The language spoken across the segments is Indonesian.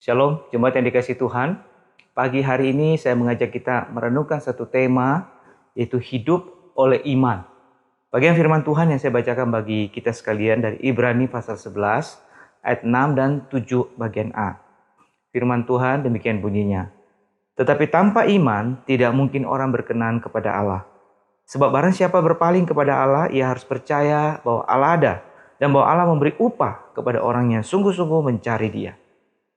Shalom, jemaat yang dikasihi Tuhan. Pagi hari ini saya mengajak kita merenungkan satu tema, yaitu hidup oleh iman. Bagian firman Tuhan yang saya bacakan bagi kita sekalian dari Ibrani pasal 11, ayat 6 dan 7 bagian A. Firman Tuhan demikian bunyinya. Tetapi tanpa iman, tidak mungkin orang berkenan kepada Allah. Sebab barang siapa berpaling kepada Allah, ia harus percaya bahwa Allah ada, dan bahwa Allah memberi upah kepada orang yang sungguh-sungguh mencari Dia.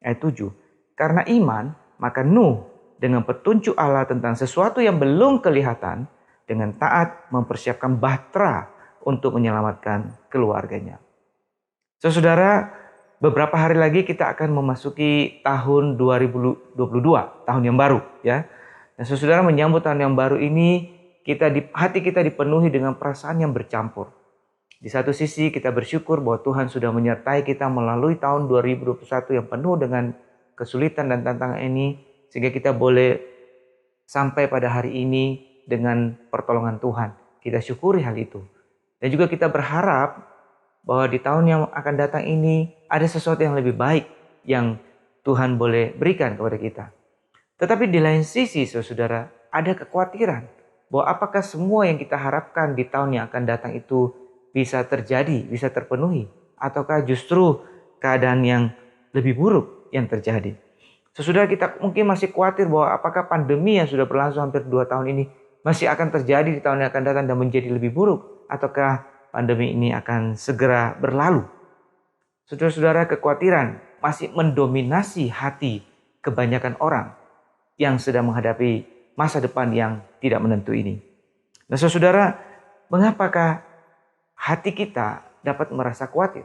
Ayat 7. Karena iman, maka Nuh dengan petunjuk Allah tentang sesuatu yang belum kelihatan, dengan taat mempersiapkan bahtera untuk menyelamatkan keluarganya. Saudara, beberapa hari lagi kita akan memasuki tahun 2022, tahun yang baru, ya. Dan saudara, menyambut tahun yang baru ini, hati kita dipenuhi dengan perasaan yang bercampur. Di satu sisi kita bersyukur bahwa Tuhan sudah menyertai kita melalui tahun 2021 yang penuh dengan kesulitan dan tantangan ini, sehingga kita boleh sampai pada hari ini dengan pertolongan Tuhan. Kita syukuri hal itu. Dan juga kita berharap bahwa di tahun yang akan datang ini ada sesuatu yang lebih baik yang Tuhan boleh berikan kepada kita. Tetapi di lain sisi, saudara, ada kekhawatiran bahwa apakah semua yang kita harapkan di tahun yang akan datang itu bisa terjadi, bisa terpenuhi, ataukah justru keadaan yang lebih buruk yang terjadi. Saudara, kita mungkin masih khawatir bahwa apakah pandemi yang sudah berlangsung hampir 2 tahun ini masih akan terjadi di tahun yang akan datang dan menjadi lebih buruk, ataukah pandemi ini akan segera berlalu. Saudara-saudara, kekhawatiran masih mendominasi hati kebanyakan orang yang sedang menghadapi masa depan yang tidak menentu ini. Nah, saudara, mengapakah hati kita dapat merasa khawatir?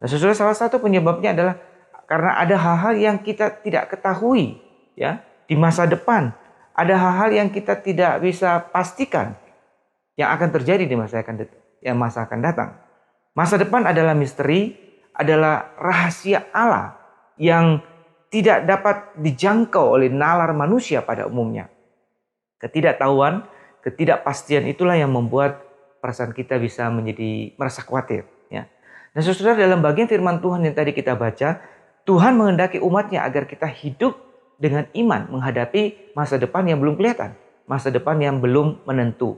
Nah, saudara, salah satu penyebabnya adalah karena ada hal-hal yang kita tidak ketahui, ya, di masa depan. Ada hal-hal yang kita tidak bisa pastikan yang akan terjadi di masa akan datang. Masa depan adalah misteri, adalah rahasia Allah yang tidak dapat dijangkau oleh nalar manusia pada umumnya. Ketidaktahuan, ketidakpastian itulah yang membuat perasaan kita bisa merasa khawatir, ya. Nah, saudara, dalam bagian firman Tuhan yang tadi kita baca, Tuhan menghendaki umatnya agar kita hidup dengan iman menghadapi masa depan yang belum kelihatan, masa depan yang belum menentu.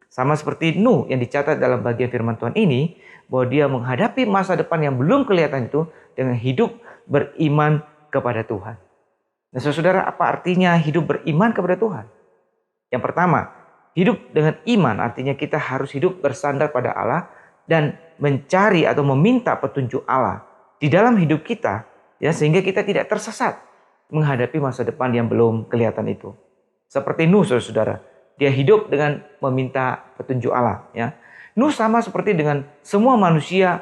Sama seperti Nuh yang dicatat dalam bagian firman Tuhan ini, bahwa dia menghadapi masa depan yang belum kelihatan itu dengan hidup beriman kepada Tuhan. Nah, saudara, apa artinya hidup beriman kepada Tuhan? Yang pertama, hidup dengan iman artinya kita harus hidup bersandar pada Allah dan mencari atau meminta petunjuk Allah di dalam hidup kita, ya, sehingga kita tidak tersesat menghadapi masa depan yang belum kelihatan itu. Seperti Nuh, saudara, dia hidup dengan meminta petunjuk Allah, ya. Nuh sama seperti dengan semua manusia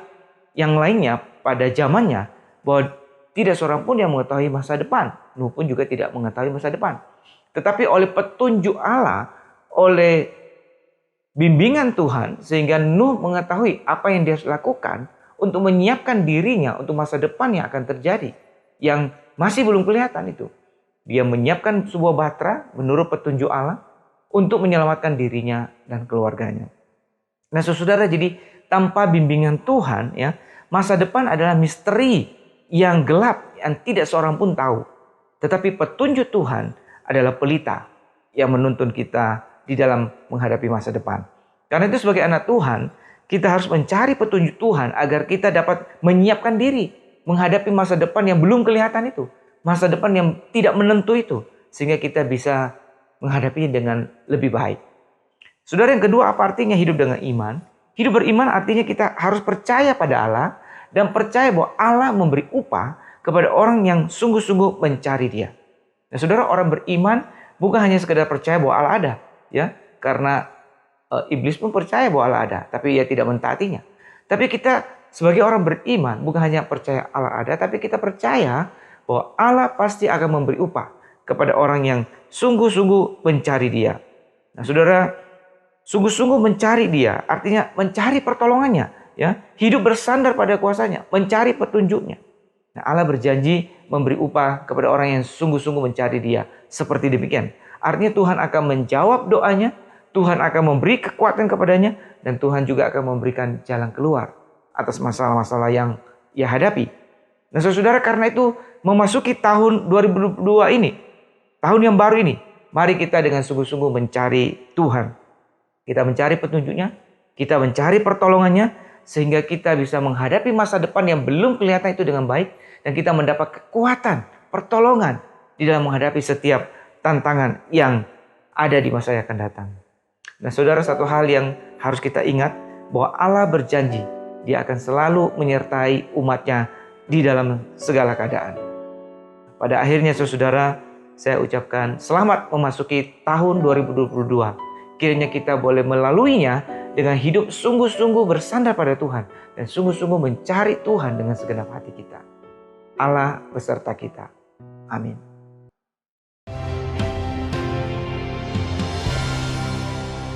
yang lainnya pada zamannya, bahwa tidak seorang pun yang mengetahui masa depan. Nuh pun juga tidak mengetahui masa depan. Tetapi oleh petunjuk Allah, oleh bimbingan Tuhan, sehingga Nuh mengetahui apa yang dia harus lakukan untuk menyiapkan dirinya untuk masa depan yang akan terjadi, yang masih belum kelihatan itu. Dia menyiapkan sebuah bahtera menurut petunjuk Allah untuk menyelamatkan dirinya dan keluarganya. Nah, saudara, jadi tanpa bimbingan Tuhan, ya, masa depan adalah misteri yang gelap yang tidak seorang pun tahu. Tetapi petunjuk Tuhan adalah pelita yang menuntun kita di dalam menghadapi masa depan. Karena itu sebagai anak Tuhan, kita harus mencari petunjuk Tuhan agar kita dapat menyiapkan diri menghadapi masa depan yang belum kelihatan itu, masa depan yang tidak menentu itu, sehingga kita bisa menghadapinya dengan lebih baik. Saudara, yang kedua, apa artinya hidup dengan iman? Hidup beriman artinya kita harus percaya pada Allah dan percaya bahwa Allah memberi upah kepada orang yang sungguh-sungguh mencari Dia. Nah, saudara, orang beriman bukan hanya sekedar percaya bahwa Allah ada, ya, karena iblis pun percaya bahwa Allah ada, tapi ia tidak mentaatinya. Tapi kita sebagai orang beriman bukan hanya percaya Allah ada, tapi kita percaya bahwa Allah pasti akan memberi upah kepada orang yang sungguh-sungguh mencari Dia. Nah, saudara, sungguh-sungguh mencari Dia artinya mencari pertolongannya, ya, hidup bersandar pada kuasanya, mencari petunjuknya. Nah, Allah berjanji memberi upah kepada orang yang sungguh-sungguh mencari Dia. Seperti demikian. Artinya Tuhan akan menjawab doanya, Tuhan akan memberi kekuatan kepadanya, dan Tuhan juga akan memberikan jalan keluar atas masalah-masalah yang ia hadapi. Nah saudara, karena itu memasuki tahun 2022 ini, tahun yang baru ini, mari kita dengan sungguh-sungguh mencari Tuhan. Kita mencari petunjuknya, kita mencari pertolongannya, sehingga kita bisa menghadapi masa depan yang belum kelihatan itu dengan baik, dan kita mendapat kekuatan, pertolongan di dalam menghadapi setiap tantangan yang ada di masa yang akan datang. Nah saudara, satu hal yang harus kita ingat, bahwa Allah berjanji Dia akan selalu menyertai umatnya di dalam segala keadaan. Pada akhirnya saudara, saya ucapkan selamat memasuki tahun 2022. Kiranya kita boleh melaluinya dengan hidup sungguh-sungguh bersandar pada Tuhan dan sungguh-sungguh mencari Tuhan dengan segenap hati kita. Allah beserta kita. Amin.